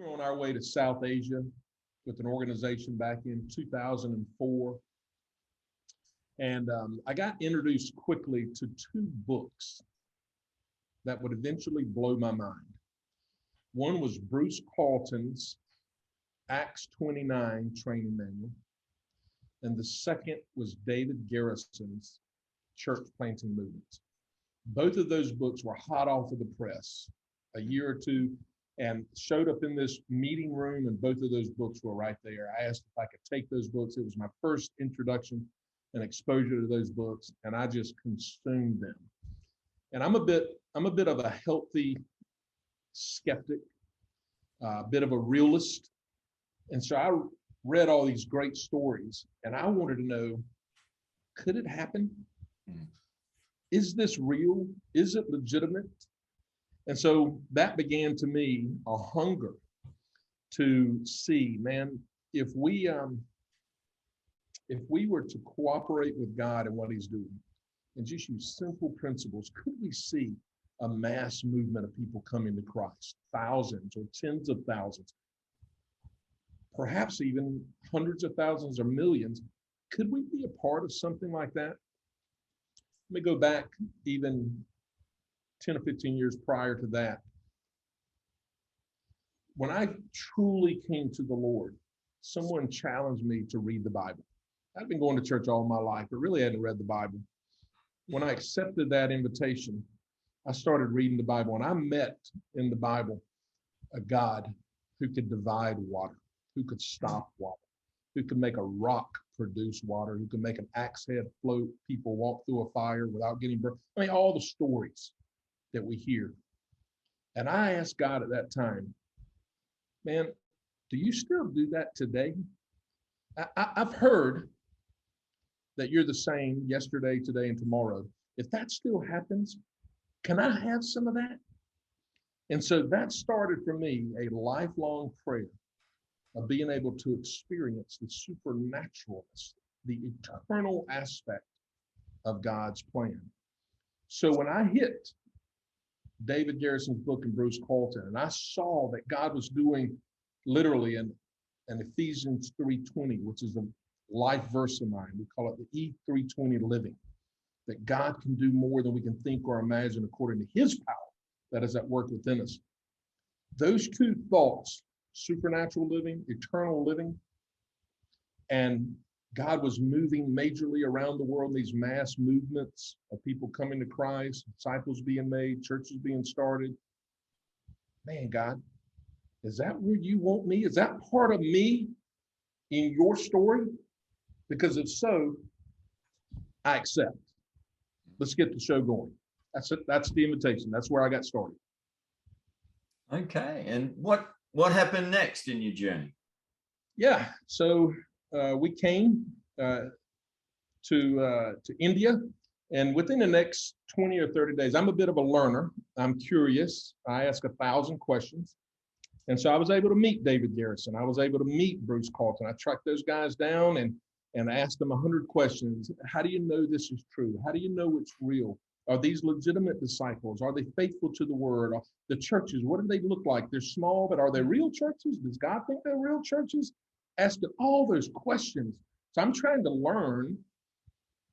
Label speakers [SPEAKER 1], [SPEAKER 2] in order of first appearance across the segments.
[SPEAKER 1] We were on our way to South Asia with an organization back in 2004. And I got introduced quickly to two books that would eventually blow my mind. One was Bruce Carlton's Acts 29 training manual. And the second was David Garrison's Church Planting Movements. Both of those books were hot off of the press a year or two and showed up in this meeting room, and both of those books were right there. I asked if I could take those books. It was my first introduction and exposure to those books, and I just consumed them. And I'm a bit of a healthy skeptic, a bit of a realist. And so I read all these great stories, and I wanted to know, could it happen? Is this real? Is it legitimate? And so that began to me a hunger to see, man, if we were to cooperate with God in what he's doing and just use simple principles, could we see a mass movement of people coming to Christ, thousands or tens of thousands, perhaps even hundreds of thousands or millions? Could we be a part of something like that? Let me go back even 10 or 15 years prior to that. When I truly came to the Lord, someone challenged me to read the Bible. I'd been going to church all my life, but really hadn't read the Bible. When I accepted that invitation, I started reading the Bible, and I met in the Bible a God who could divide water, who could stop water, who could make a rock produce water, who could make an axe head float, people walk through a fire without getting burned. I mean, all the stories that we hear. And I asked God at that time, man, do you still do that today? I've heard that you're the same yesterday, today, and tomorrow. If that still happens, can I have some of that? And so that started for me a lifelong prayer of being able to experience the supernaturalness, the eternal aspect of God's plan. So when I hit David Garrison's book and Bruce Carlton, and I saw that God was doing literally an Ephesians 3:20, which is a life verse of mine. We call it the E320 living, that God can do more than we can think or imagine according to his power that is at work within us. Those two thoughts, supernatural living, eternal living, and God was moving majorly around the world, these mass movements of people coming to Christ, disciples being made, churches being started. Man, God, is that where you want me? Is that part of me in your story? Because if so, I accept. Let's get the show going. That's it. That's the invitation. That's where I got started.
[SPEAKER 2] Okay. And what happened next in your journey?
[SPEAKER 1] Yeah. So we came to India, and within the next 20 or 30 days, I'm a bit of a learner. I'm curious. I ask 1,000 questions. And so I was able to meet David Garrison. I was able to meet Bruce Carlton. I tracked those guys down and asked them 100 questions. How do you know this is true? How do you know it's real? Are these legitimate disciples? Are they faithful to the word? The churches, what do they look like? They're small, but are they real churches? Does God think they're real churches? Asking all those questions. So I'm trying to learn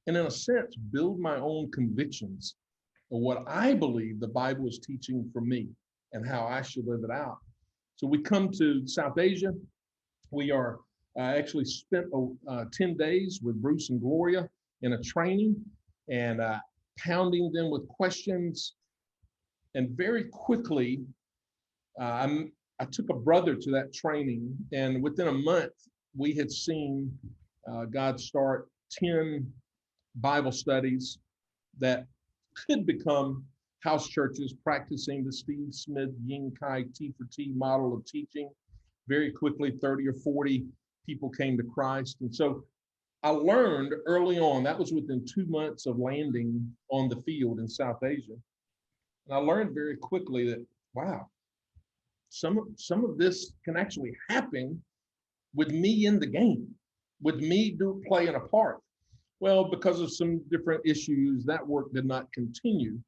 [SPEAKER 1] and, in a sense, build my own convictions of what I believe the Bible is teaching for me and how I should live it out. So we come to South Asia. We are actually spent 10 days with Bruce and Gloria in a training and pounding them with questions. And very quickly, I took a brother to that training, and within a month, we had seen God start 10 Bible studies that could become house churches practicing the Steve Smith Ying Kai T for T model of teaching. Very quickly, 30 or 40 people came to Christ. And so I learned early on, that was within 2 months of landing on the field in South Asia. And I learned very quickly that, wow, some of this can actually happen with me in the game, with me playing a part. Well, because of some different issues, that work did not continue.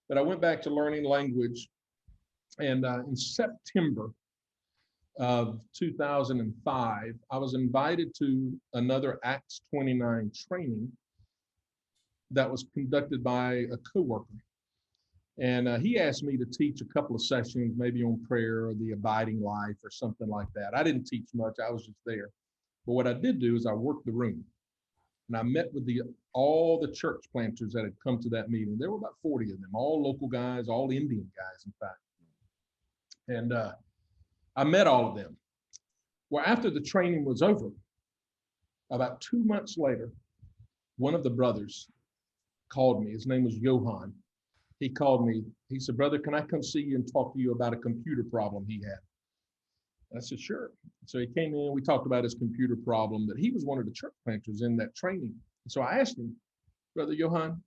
[SPEAKER 1] But I went back to learning language. And in September of 2005, I was invited to another Acts 29 training that was conducted by a coworker. And he asked me to teach a couple of sessions, maybe on prayer or the abiding life or something like that. I didn't teach much. I was just there. But what I did do is I worked the room. And I met with all the church planters that had come to that meeting. There were about 40 of them, all local guys, all Indian guys, in fact. And I met all of them. Well, after the training was over, about 2 months later, one of the brothers called me. His name was Johan. He called me. He said, "Brother, can I come see you and talk to you about a computer problem he had?" And I said, "Sure." So he came in, we talked about his computer problem, but he was one of the church planters in that training. And so I asked him, "Brother Johan,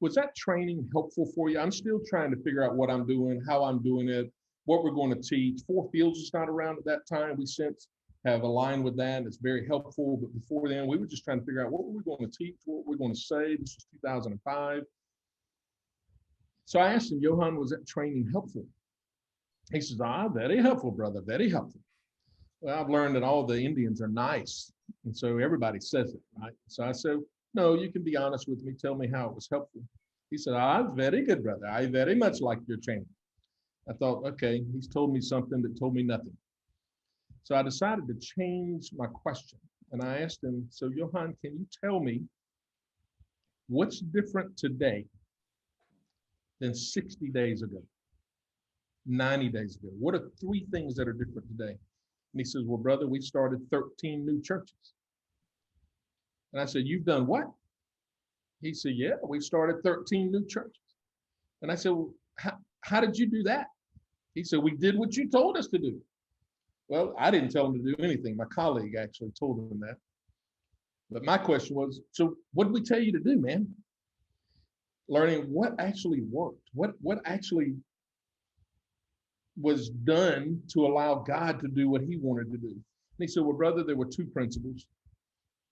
[SPEAKER 1] was that training helpful for you? I'm still trying to figure out what I'm doing, how I'm doing it, what we're going to teach. Four Fields is not around at that time. We since have aligned with that, and it's very helpful. But before then, we were just trying to figure out what were we going to teach, what were we going to say. This was 2005. So I asked him, "Johan, was that training helpful?" He says, "Very helpful, brother, very helpful." Well, I've learned that all the Indians are nice. And so everybody says it, right? So I said, "No, you can be honest with me. Tell me how it was helpful." He said, "Very good, brother. I very much liked your training." I thought, okay, he's told me something that told me nothing. So I decided to change my question. And I asked him, "So Johan, can you tell me what's different today than 60 days ago, 90 days ago? What are 3 things that are different today?" And he says, "Well, brother, we started 13 new churches." And I said, "You've done what?" He said, "Yeah, we started 13 new churches." And I said, "Well, how did you do that?" He said, "We did what you told us to do." Well, I didn't tell him to do anything. My colleague actually told him that. But my question was, so what did we tell you to do, man? Learning what actually worked, what actually was done to allow God to do what he wanted to do. And he said, "Well, brother, there were 2 principles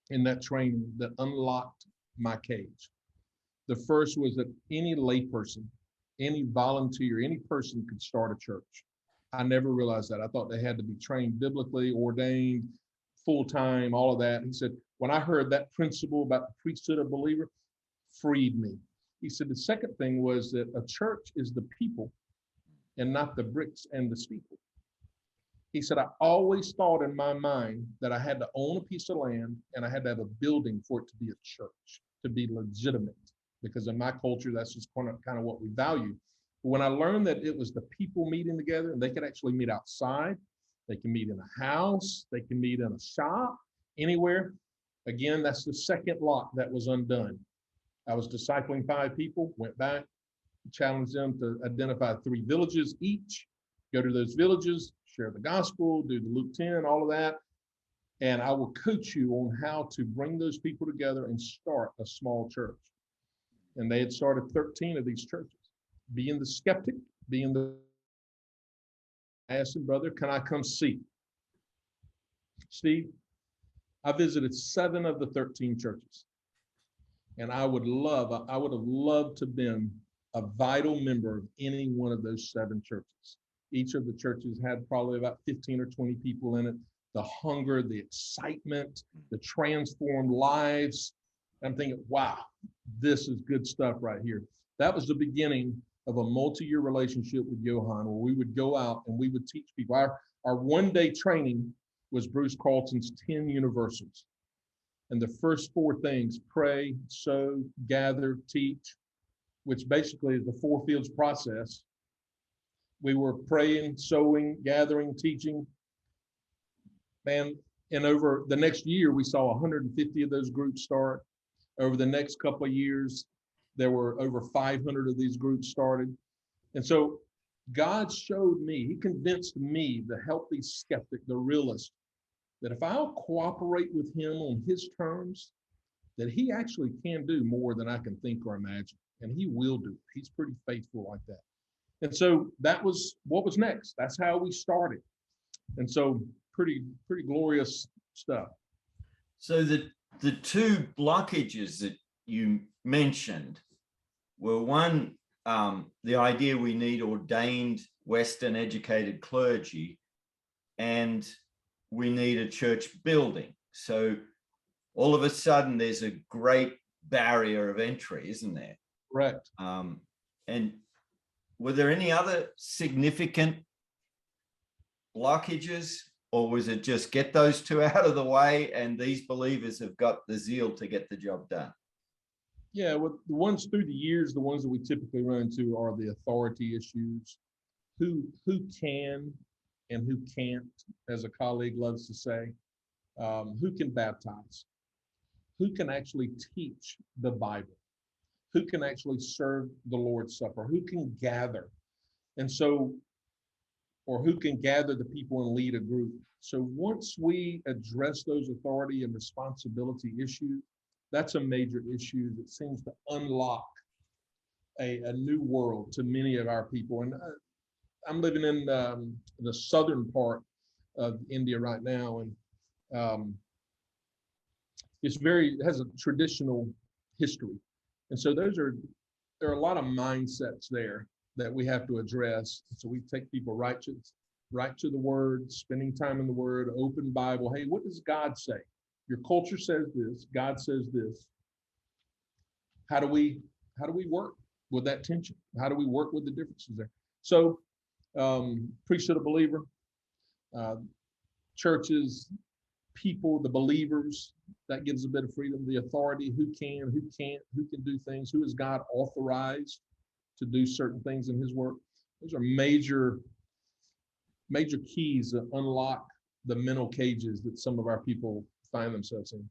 [SPEAKER 1] in that training that unlocked my cage. The first was that any layperson, any volunteer, any person could start a church. I never realized that. I thought they had to be trained biblically, ordained, full-time, all of that." He said, when I heard that principle about the priesthood of believer, freed me. He said, the second thing was that a church is the people and not the bricks and the steeple. He said, I always thought in my mind that I had to own a piece of land and I had to have a building for it to be a church, to be legitimate, because in my culture, that's just kind of what we value. But when I learned that it was the people meeting together, and they could actually meet outside, they can meet in a house, they can meet in a shop, anywhere. Again, that's the second lock that was undone. I was discipling 5 people, went back, challenged them to identify 3 villages each, go to those villages, share the gospel, do the Luke 10, all of that. And I will coach you on how to bring those people together and start a small church. And they had started 13 of these churches. Being the skeptic, I asked him, brother, can I come see? Steve, I visited 7 of the 13 churches. And I would have loved to have been a vital member of any one of those 7 churches. Each of the churches had probably about 15 or 20 people in it. The hunger, the excitement, the transformed lives. I'm thinking, wow, this is good stuff right here. That was the beginning of a multi-year relationship with Johan, where we would go out and we would teach people. Our one-day training was Bruce Carlton's 10 universals. And the first 4 things, pray, sow, gather, teach, which basically is the 4 Fields process. We were praying, sowing, gathering, teaching. Man, and over the next year, we saw 150 of those groups start. Over the next couple of years, there were over 500 of these groups started. And so God showed me, he convinced me, the healthy skeptic, the realist, that if I'll cooperate with him on his terms, that he actually can do more than I can think or imagine. And he will do it. He's pretty faithful like that. And so that was what was next. That's how we started. And so pretty glorious stuff.
[SPEAKER 2] So the 2 blockages that you mentioned were, one, the idea we need ordained Western educated clergy, and we need a church building. So all of a sudden there's a great barrier of entry, isn't there?
[SPEAKER 1] Correct.
[SPEAKER 2] And were there any other significant blockages, or was it just get those two out of the way and these believers have got the zeal to get the job done?
[SPEAKER 1] Yeah, well, the ones through the years, the ones that we typically run into are the authority issues. Who can and who can't, as a colleague loves to say. Who can baptize? Who can actually teach the Bible? Who can actually serve the Lord's Supper? Who can gather? And so, or who can gather the people and lead a group? So once we address those authority and responsibility issues, that's a major issue that seems to unlock a new world to many of our people. And I'm living in the southern part of India right now, and it has a traditional history. And so there are a lot of mindsets there that we have to address. So we take people right to the Word, spending time in the Word, open Bible. Hey, what does God say? Your culture says this, God says this. How do we work with that tension? How do we work with the differences there? So priesthood of believer, churches, people, the believers, that gives a bit of freedom. The authority, who can, who can't, who can do things, who is God authorized to do certain things in his work. Those are major keys that unlock the mental cages that some of our people find themselves in.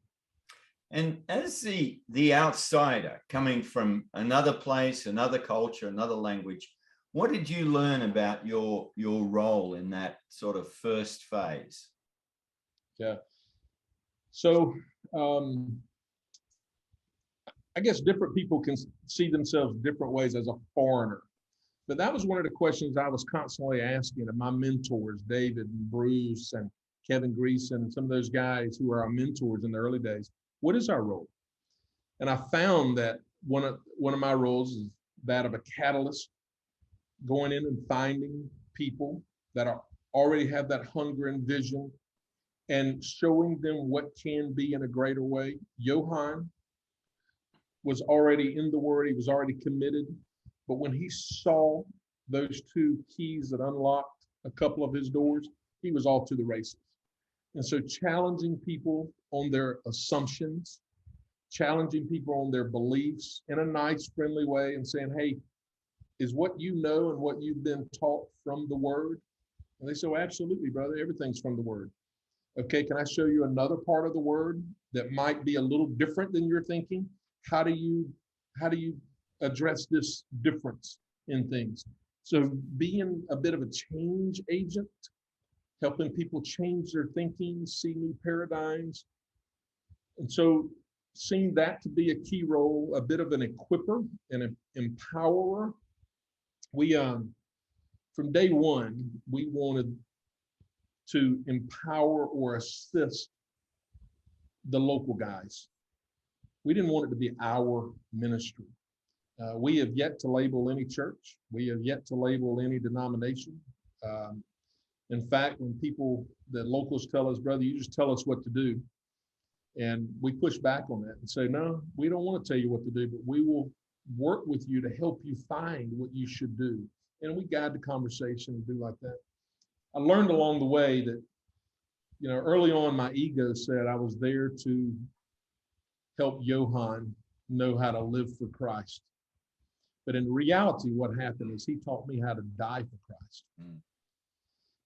[SPEAKER 2] And as the outsider coming from another place, another culture, another language, what did you learn about your role in that sort of first phase?
[SPEAKER 1] Yeah. So I guess different people can see themselves different ways as a foreigner. But that was one of the questions I was constantly asking of my mentors, David and Bruce and Kevin Greason and some of those guys who were our mentors in the early days. What is our role? And I found that one of my roles is that of a catalyst, going in and finding people that already have that hunger and vision and showing them what can be in a greater way. Johann was already in the Word, he was already committed, but when he saw those two keys that unlocked a couple of his doors, he was off to the races. And so challenging people on their assumptions, challenging people on their beliefs in a nice, friendly way and saying, hey, is what you know and what you've been taught from the Word? And they say, well, absolutely, brother, everything's from the Word. Okay, can I show you another part of the Word that might be a little different than you're thinking? How do you address this difference in things? So being a bit of a change agent, helping people change their thinking, see new paradigms. And so seeing that to be a key role, a bit of an equipper and an empowerer. We, from day one, we wanted to empower or assist the local guys. We didn't want it to be our ministry. We have yet to label any church. We have yet to label any denomination. In fact, when the locals tell us, brother, you just tell us what to do. And we push back on that and say, no, we don't want to tell you what to do, but we will work with you to help you find what you should do. And we guide the conversation and do like that. I learned along the way that, early on, my ego said I was there to help Johann know how to live for Christ. But in reality, what happened is he taught me how to die for Christ. Mm.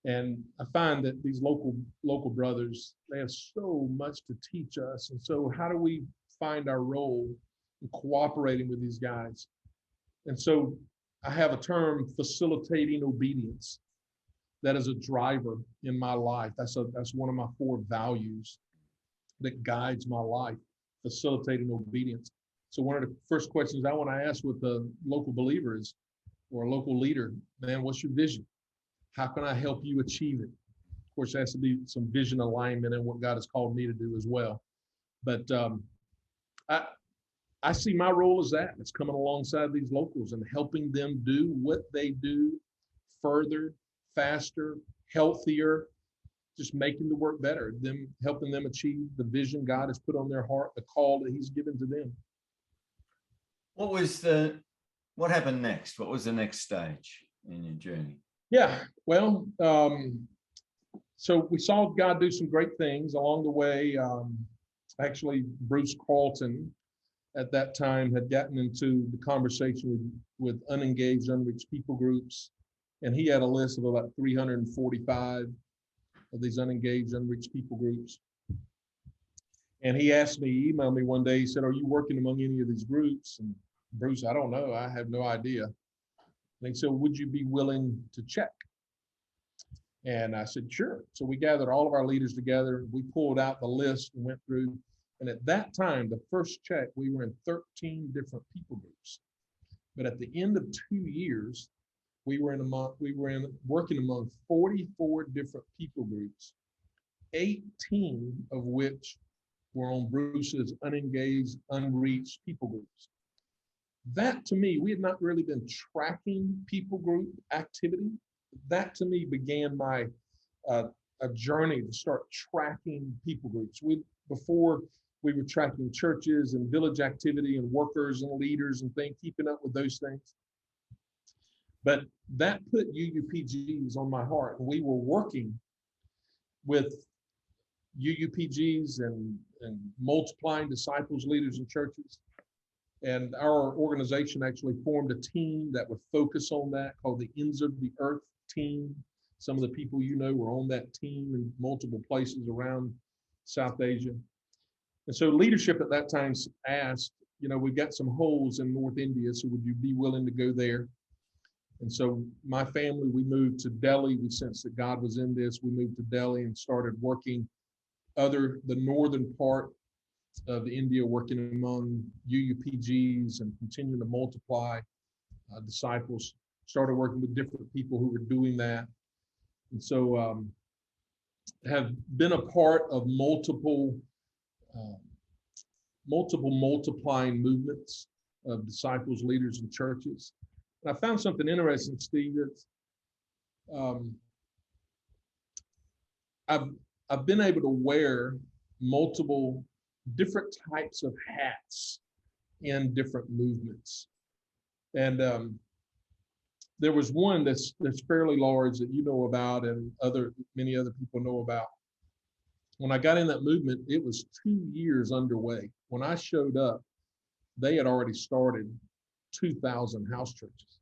[SPEAKER 1] And I find that these local brothers, they have so much to teach us. And so how do we find our role in cooperating with these guys? And so I have a term, facilitating obedience. That is a driver in my life. That's one of my 4 values that guides my life, facilitating obedience. So one of the first questions I want to ask with the local believer is, or a local leader, man, what's your vision? How can I help you achieve it? Of course, there has to be some vision alignment in what God has called me to do as well. But I see my role as that. It's coming alongside these locals and helping them do what they do further, faster, healthier, just making the work better, them helping them achieve the vision God has put on their heart, the call that he's given to them.
[SPEAKER 2] What happened next? What was the next stage in your journey?
[SPEAKER 1] Yeah, well, so we saw God do some great things along the way. Actually, Bruce Carlton at that time had gotten into the conversation with unengaged, unreached people groups. And he had a list of about 345 of these unengaged, unreached people groups. And he asked me, he emailed me one day, he said, "Are you working among any of these groups?" And Bruce, "I don't know, I have no idea." And he said, "Would you be willing to check?" And I said, "Sure." So we gathered all of our leaders together. We pulled out the list and went through. And at that time, the first check, we were in 13 different people groups. But at the end of 2 years, we were working among 44 different people groups, 18 of which were on Bruce's unengaged, unreached people groups. That to me, we had not really been tracking people group activity. That to me began my a journey to start tracking people groups. Before we were tracking churches and village activity and workers and leaders and things, keeping up with those things. But that put UUPGs on my heart. And we were working with UUPGs and multiplying disciples, leaders, and churches. And our organization actually formed a team that would focus on that, called the Ends of the Earth team. Some of the people you know were on that team in multiple places around South Asia. And so leadership at that time asked, we've got some holes in North India, so would you be willing to go there? And so my family, we moved to Delhi. We sensed that God was in this. We moved to Delhi and started working the northern part of India, working among UUPGs and continuing to multiply disciples. Started working with different people who were doing that. And so have been a part of multiple multiplying movements of disciples, leaders, and churches. And I found something interesting, Steve, that I've been able to wear multiple different types of hats in different movements. And there was one that's fairly large that you know about and many other people know about. When I got in that movement, it was 2 years underway. When I showed up, they had already started 2,000 house churches.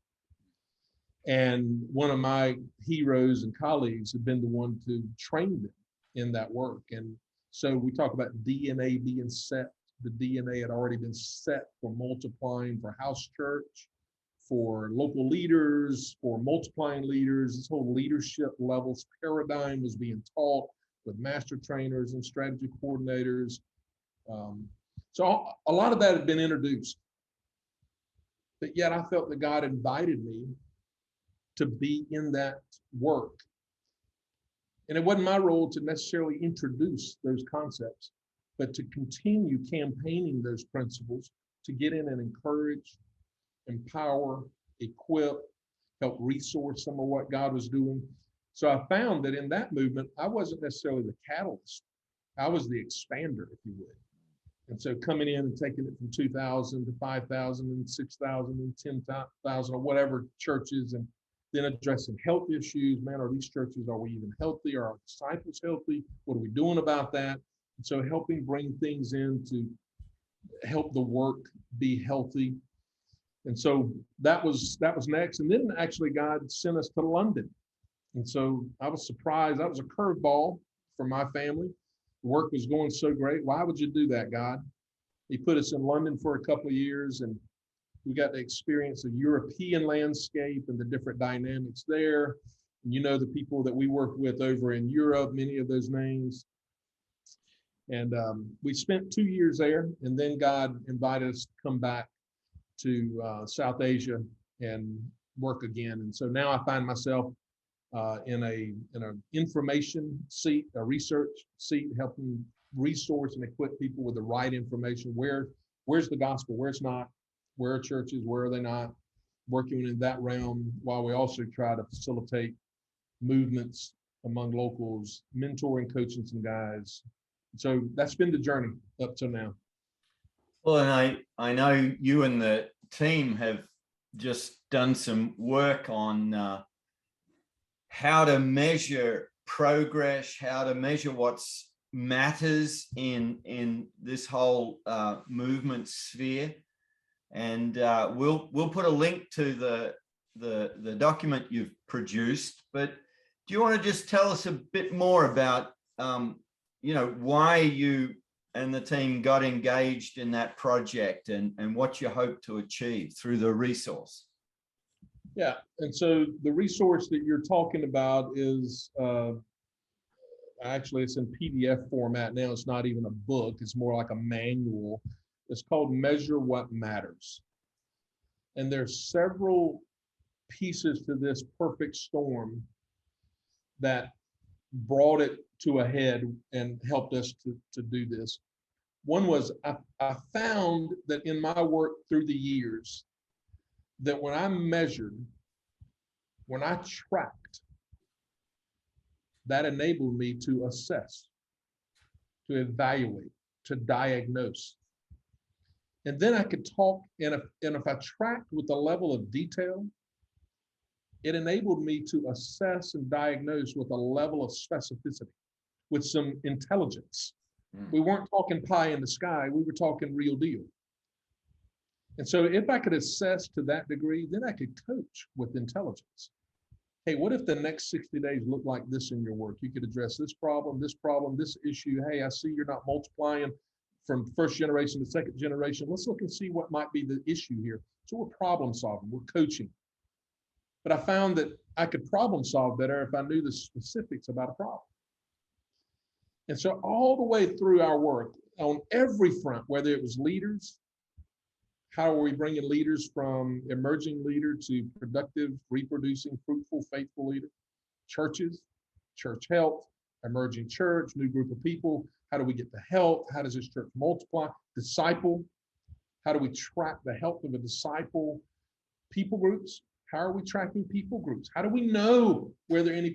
[SPEAKER 1] And one of my heroes and colleagues had been the one to train them in that work. And so we talk about DNA being set. The DNA had already been set for multiplying, for house church, for local leaders, for multiplying leaders. This whole leadership levels paradigm was being taught with master trainers and strategy coordinators. So a lot of that had been introduced. But yet I felt that God invited me to be in that work. And it wasn't my role to necessarily introduce those concepts, but to continue campaigning those principles, to get in and encourage, empower, equip, help resource some of what God was doing. So I found that in that movement, I wasn't necessarily the catalyst. I was the expander, if you would. And so coming in and taking it from 2,000 to 5,000 and 6,000 and 10,000 or whatever churches, and then addressing health issues. Man, are these churches, are we even healthy? Are our disciples healthy? What are we doing about that? And so helping bring things in to help the work be healthy. And so that was next. And then actually God sent us to London. And so I was surprised. That was a curveball for my family. The work was going so great. Why would you do that, God? He put us in London for a couple of years, and we got to experience the European landscape and the different dynamics there. And the people that we work with over in Europe, many of those names. And we spent 2 years there, and then God invited us to come back to South Asia and work again. And so now I find myself in an information seat, a research seat, helping resource and equip people with the right information. Where's the gospel? Where's not? Where are churches? Where are they not? Working in that realm, while we also try to facilitate movements among locals, mentoring, coaching some guys. So that's been the journey up to now.
[SPEAKER 2] Well, and I know you and the team have just done some work on how to measure progress, how to measure what's matters in this whole movement sphere. And we'll put a link to the document you've produced. But do you want to just tell us a bit more about why you and the team got engaged in that project and what you hope to achieve through the resource?
[SPEAKER 1] Yeah, and so the resource that you're talking about is actually it's in PDF format now. It's not even a book. It's more like a manual. It's called Measure What Matters. And there's several pieces to this perfect storm that brought it to a head and helped us to do this. One was I found that in my work through the years, that when I measured, when I tracked, that enabled me to assess, to evaluate, to diagnose. And then I could talk, and if I tracked with a level of detail, it enabled me to assess and diagnose with a level of specificity, with some intelligence. We weren't talking pie in the sky, we were talking real deal. And so if I could assess to that degree, then I could coach with intelligence. Hey, what if the next 60 days look like this in your work? You could address this problem, this issue. Hey, I see you're not multiplying from first generation to second generation. Let's look and see what might be the issue here. So we're problem solving, we're coaching. But I found that I could problem solve better if I knew the specifics about a problem. And so all the way through our work, on every front, whether it was leaders, how are we bringing leaders from emerging leader to productive, reproducing, fruitful, faithful leader? Churches, church health, emerging church, new group of people. How do we get the health? How does this church multiply? Disciple. How do we track the health of a disciple? People groups. How are we tracking people groups? How do we know whether any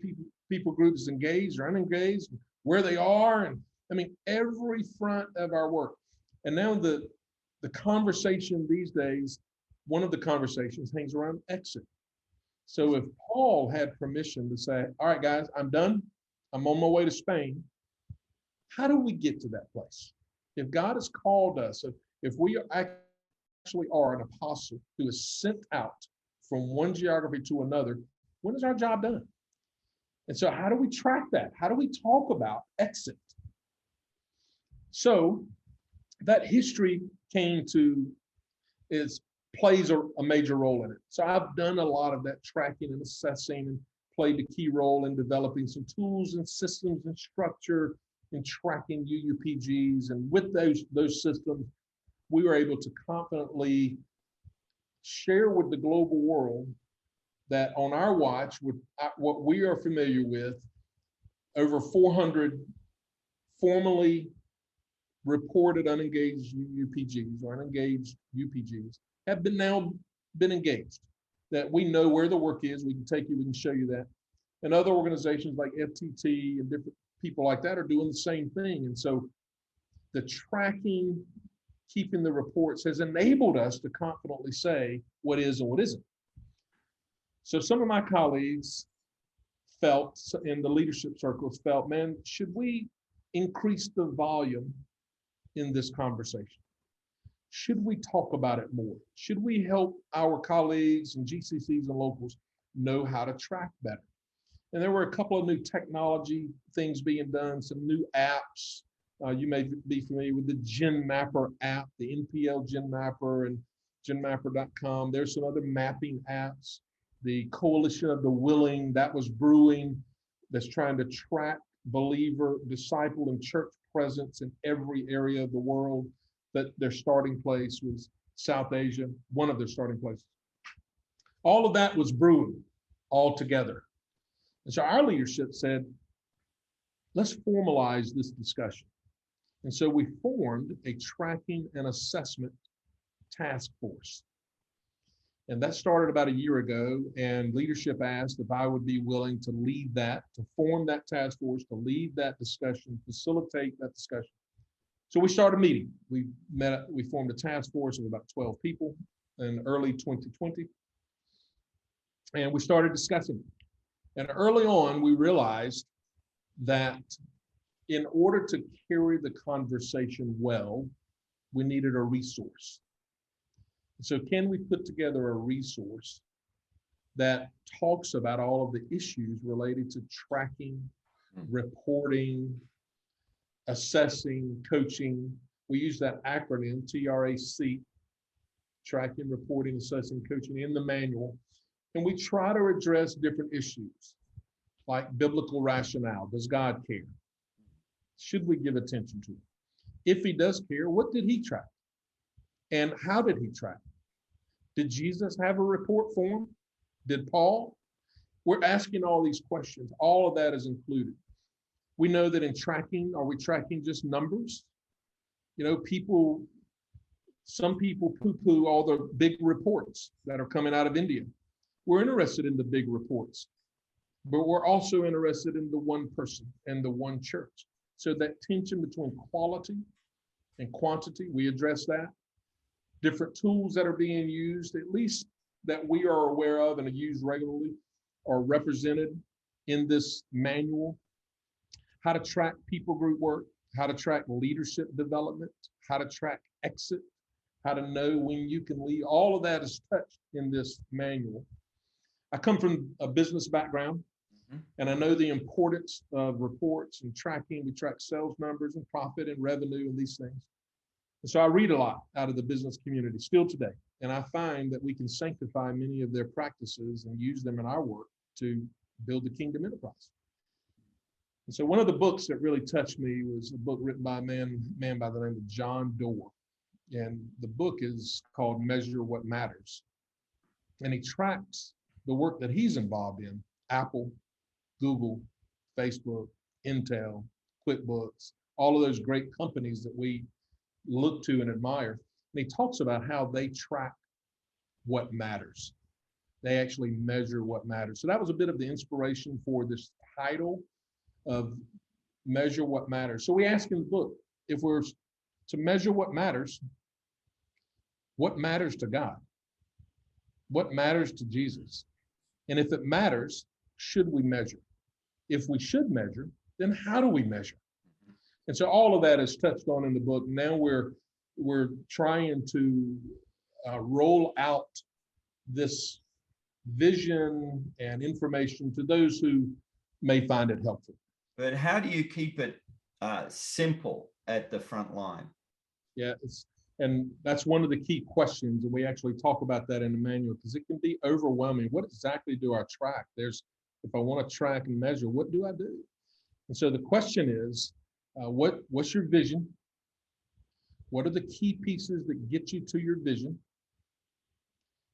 [SPEAKER 1] people group is engaged or unengaged, where they are? And I mean, every front of our work. And now the conversation these days, one of the conversations hangs around exit. So if Paul had permission to say, all right, guys, I'm done. I'm on my way to Spain. How do we get to that place? If God has called us, if we actually are an apostle who is sent out from one geography to another, when is our job done? And so how do we track that? How do we talk about exit? So that history plays a major role in it. So I've done a lot of that tracking and assessing and played a key role in developing some tools and systems and structure in tracking UUPGs. And with those systems, we were able to confidently share with the global world that on our watch, with what we are familiar with, over 400 formally reported unengaged UUPGs or unengaged UPGs have now been engaged. That we know where the work is, we can take you, we can show you that. And other organizations like FTT and different people like that are doing the same thing. And so the tracking, keeping the reports has enabled us to confidently say what is and what isn't. So some of my colleagues felt, in the leadership circles, felt, man, should we increase the volume in this conversation? Should we talk about it more? Should we help our colleagues and GCCs and locals know how to track better? And there were a couple of new technology things being done, some new apps. You may be familiar with the GenMapper app, the NPL GenMapper and GenMapper.com. There's some other mapping apps. The Coalition of the Willing, that was brewing, that's trying to track believer, disciple, and church presence in every area of the world. That their starting place was South Asia, one of their starting places. All of that was brewing all together. And so our leadership said, let's formalize this discussion. And so we formed a tracking and assessment task force. And that started about a year ago, and leadership asked if I would be willing to lead that, to form that task force, to lead that discussion, facilitate that discussion. So we started meeting. We formed a task force of about 12 people in early 2020, and we started discussing. And early on, we realized that in order to carry the conversation well, we needed a resource. So can we put together a resource that talks about all of the issues related to tracking, reporting, assessing, coaching? We use that acronym, TRAC, tracking, reporting, assessing, coaching, in the manual. And we try to address different issues like biblical rationale. Does God care? Should we give attention to it? If he does care, what did he track? And how did he track? Did Jesus have a report form? Did Paul? We're asking all these questions. All of that is included. We know that in tracking, are we tracking just numbers? You know, some people poo-poo all the big reports that are coming out of India. We're interested in the big reports, but we're also interested in the one person and the one church. So that tension between quality and quantity, we address that. Different tools that are being used, at least that we are aware of and are used regularly, are represented in this manual. How to track people group work, how to track leadership development, how to track exit, how to know when you can leave. All of that is touched in this manual. I come from a business background, and I know the importance of reports and tracking. We track sales numbers and profit and revenue and these things. And so I read a lot out of the business community still today. And I find that we can sanctify many of their practices and use them in our work to build the kingdom enterprise. And so one of the books that really touched me was a book written by a man by the name of John Doerr. And the book is called Measure What Matters. And he tracks the work that he's involved in: Apple, Google, Facebook, Intel, QuickBooks, all of those great companies that we look to and admire. And he talks about how they track what matters. They actually measure what matters. So that was a bit of the inspiration for this title of Measure What Matters. So we ask in the book, if we're to measure what matters to God? What matters to Jesus? And if it matters, should we measure? If we should measure, then how do we measure? And so all of that is touched on in the book. Now we're trying to roll out this vision and information to those who may find it helpful.
[SPEAKER 2] But how do you keep it simple at the front line?
[SPEAKER 1] Yeah, and that's one of the key questions, and we actually talk about that in the manual, because it can be overwhelming. What exactly do I track? If I want to track and measure, what do I do? And so the question is, what's your vision? What are the key pieces that get you to your vision?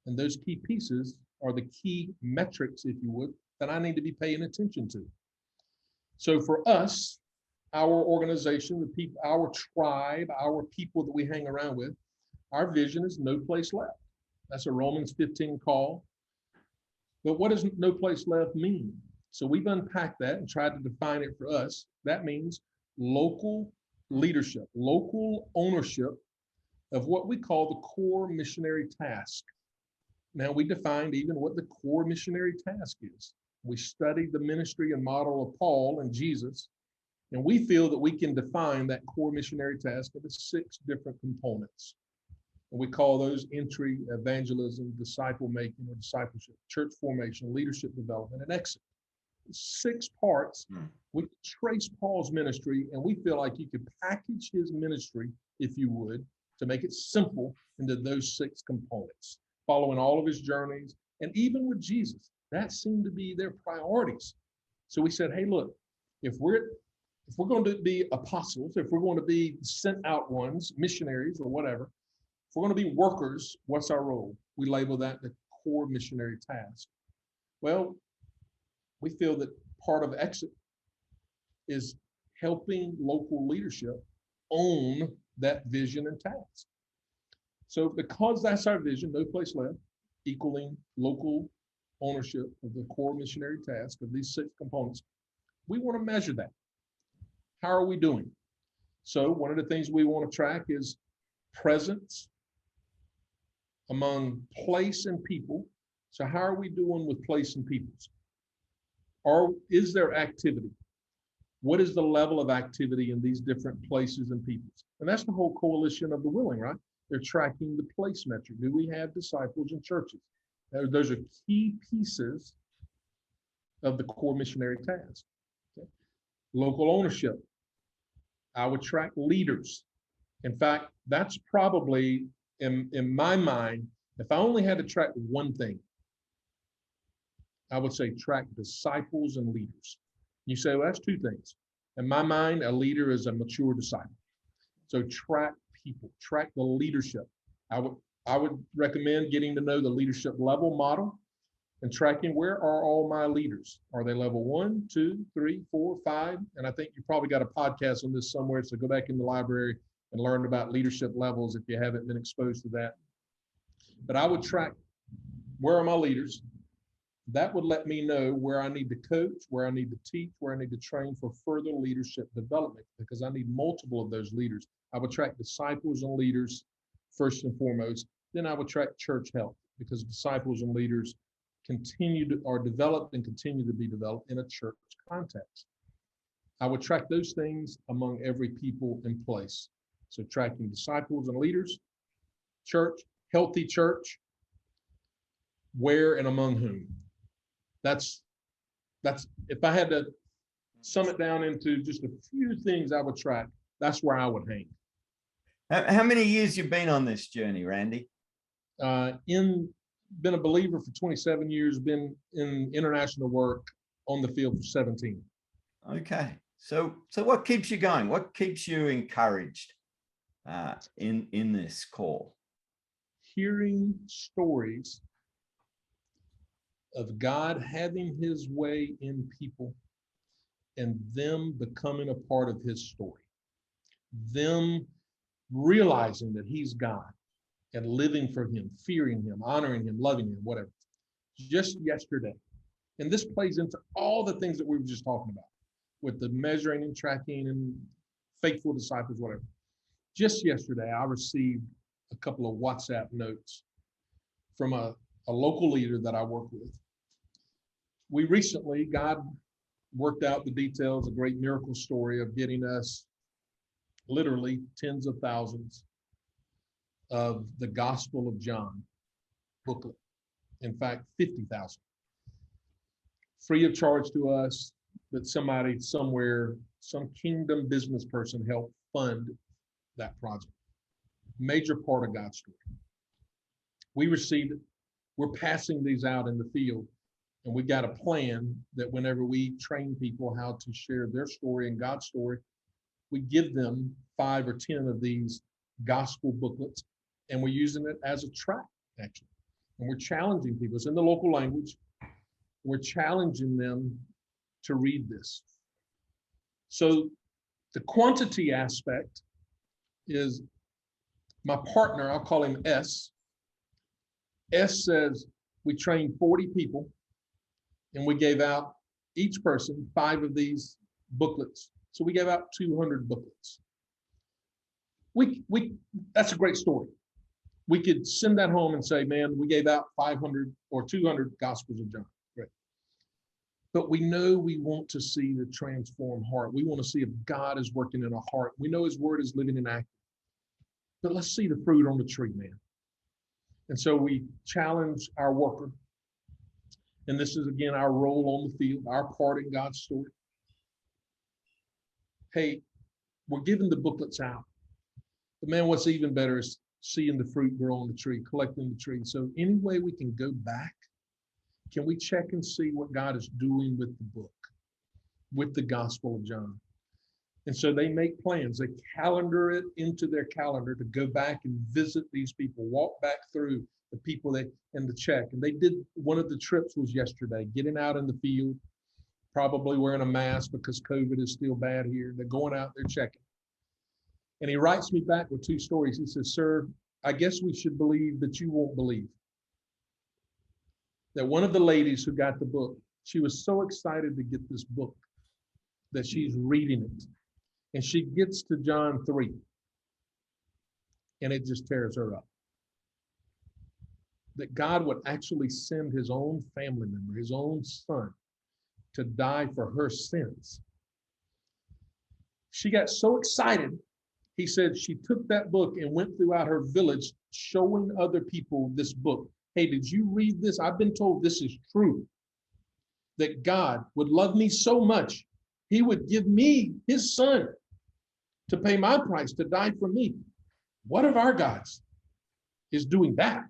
[SPEAKER 1] And those key pieces are the key metrics, if you would, that I need to be paying attention to. So for us, our organization, the people, our tribe, our people that we hang around with, our vision is no place left. That's a Romans 15 call. But what does no place left mean? So we've unpacked that and tried to define it for us. That means local leadership, local ownership of what we call the core missionary task. Now, we defined even what the core missionary task is. We studied the ministry and model of Paul and Jesus, and we feel that we can define that core missionary task into 6 different components. And we call those entry, evangelism, disciple making or discipleship, church formation, leadership development, and exit. 6 parts. We trace Paul's ministry, and we feel like you could package his ministry, if you would, to make it simple into those 6 components, following all of his journeys. And even with Jesus, that seemed to be their priorities. So we said, hey, look, if we're going to be apostles, if we're going to be sent out ones, missionaries or whatever, if we're going to be workers, what's our role? We label that the core missionary task. Well, we feel that part of exit is helping local leadership own that vision and task. So because that's our vision, no place left, equaling local ownership of the core missionary task of these 6 components, we want to measure that. How are we doing? So one of the things we want to track is presence among place and people. So how are we doing with place and peoples? Or is there activity? What is the level of activity in these different places and peoples? And that's the whole coalition of the willing, right? They're tracking the place metric. Do we have disciples in churches? Those are key pieces of the core missionary task. Okay. Local ownership. I would track leaders. In fact, that's probably, in my mind, if I only had to track one thing, I would say track disciples and leaders. You say, well, that's 2 things. In my mind, a leader is a mature disciple. So track people, track the leadership. I would recommend getting to know the leadership level model and tracking where are all my leaders. Are they level 1, 2, 3, 4, 5? And I think you probably got a podcast on this somewhere. So go back in the library and learn about leadership levels if you haven't been exposed to that. But I would track where are my leaders. That would let me know where I need to coach, where I need to teach, where I need to train for further leadership development, because I need multiple of those leaders. I would track disciples and leaders first and foremost. Then I would track church health, because disciples and leaders are developed and continue to be developed in a church context. I would track those things among every people in place. So tracking disciples and leaders, church, healthy church, where and among whom. That's if I had to sum it down into just a few things I would track, that's where I would hang.
[SPEAKER 2] How many years you've been on this journey, Randy?
[SPEAKER 1] Been a believer for 27 years, been in international work on the field for 17.
[SPEAKER 2] Okay. So what keeps you going? What keeps you encouraged in this call?
[SPEAKER 1] Hearing stories of God having his way in people and them becoming a part of his story, them realizing that he's God and living for him, fearing him, honoring him, loving him, whatever. Just yesterday, and this plays into all the things that we were just talking about with the measuring and tracking and faithful disciples, whatever. Just yesterday, I received a couple of WhatsApp notes from a local leader that I work with. We recently, God worked out the details, a great miracle story of getting us literally tens of thousands of the Gospel of John booklet. In fact, 50,000. Free of charge to us, but somebody somewhere, some kingdom business person helped fund that project. Major part of God's story. We received it. We're passing these out in the field. And we got a plan that whenever we train people how to share their story and God's story, we give them 5 or 10 of these gospel booklets, and we're using it as a track, actually. And we're challenging people. It's in the local language. We're challenging them to read this. So the quantity aspect is my partner, I'll call him S. S says we trained 40 people, and we gave out each person 5 of these booklets. So we gave out 200 booklets. That's a great story. We could send that home and say, man, we gave out 500 or 200 Gospels of John. Great. But we know we want to see the transformed heart. We want to see if God is working in our heart. We know his word is living and active. But let's see the fruit on the tree, man. And so we challenge our worker. And this is, again, our role on the field, our part in God's story. Hey, we're giving the booklets out. But man, what's even better is seeing the fruit grow on the tree, collecting the tree. So any way we can go back, can we check and see what God is doing with the book, with the Gospel of John? And so they make plans. They calendar it into their calendar to go back and visit these people, walk back through the people and to check. And they did, one of the trips was yesterday, getting out in the field, probably wearing a mask because COVID is still bad here. They're going out, they're checking. And he writes me back with 2 stories. He says, sir, I guess we should believe that you won't believe. that one of the ladies who got the book, she was so excited to get this book that she's reading it. And she gets to John 3, and it just tears her up. That God would actually send his own family member, his own son, to die for her sins. She got so excited, he said she took that book and went throughout her village showing other people this book. Hey, did you read this? I've been told this is true. That God would love me so much, he would give me his son to pay my price, to die for me. What of our gods is doing that?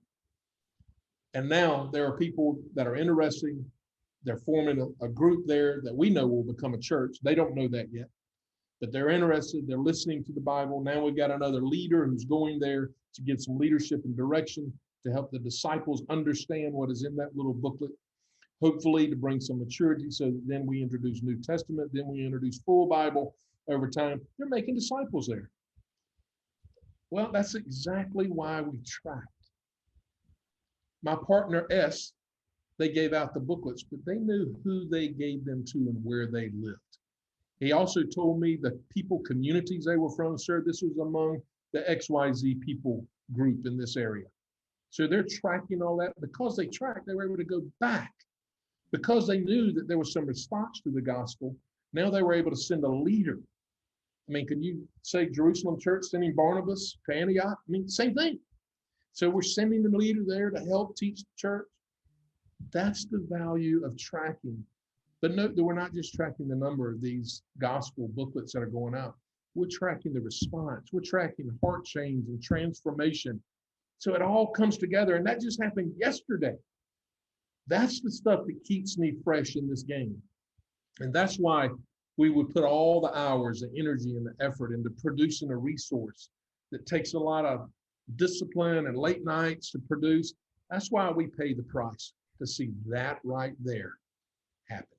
[SPEAKER 1] And now there are people that are interested. They're forming a group there that we know will become a church. They don't know that yet, but they're interested. They're listening to the Bible. Now we've got another leader who's going there to give some leadership and direction to help the disciples understand what is in that little booklet, hopefully to bring some maturity, so that then we introduce New Testament, then we introduce full Bible over time. They're making disciples there. Well, that's exactly why we tracked. My partner S, they gave out the booklets, but they knew who they gave them to and where they lived. He also told me the people, communities they were from. Sir, this was among the XYZ people group in this area. So they're tracking all that. Because they tracked, they were able to go back. Because they knew that there was some response to the gospel, now they were able to send a leader. I mean, can you say Jerusalem Church sending Barnabas to Antioch? I mean, same thing. So we're sending the leader there to help teach the church. That's the value of tracking. But note that we're not just tracking the number of these gospel booklets that are going out. We're tracking the response. We're tracking heart change and transformation. So it all comes together, and that just happened yesterday. That's the stuff that keeps me fresh in this game. And that's why we would put all the hours and energy and the effort into producing a resource that takes a lot of discipline and late nights to produce. That's why we pay the price, to see that right there happen.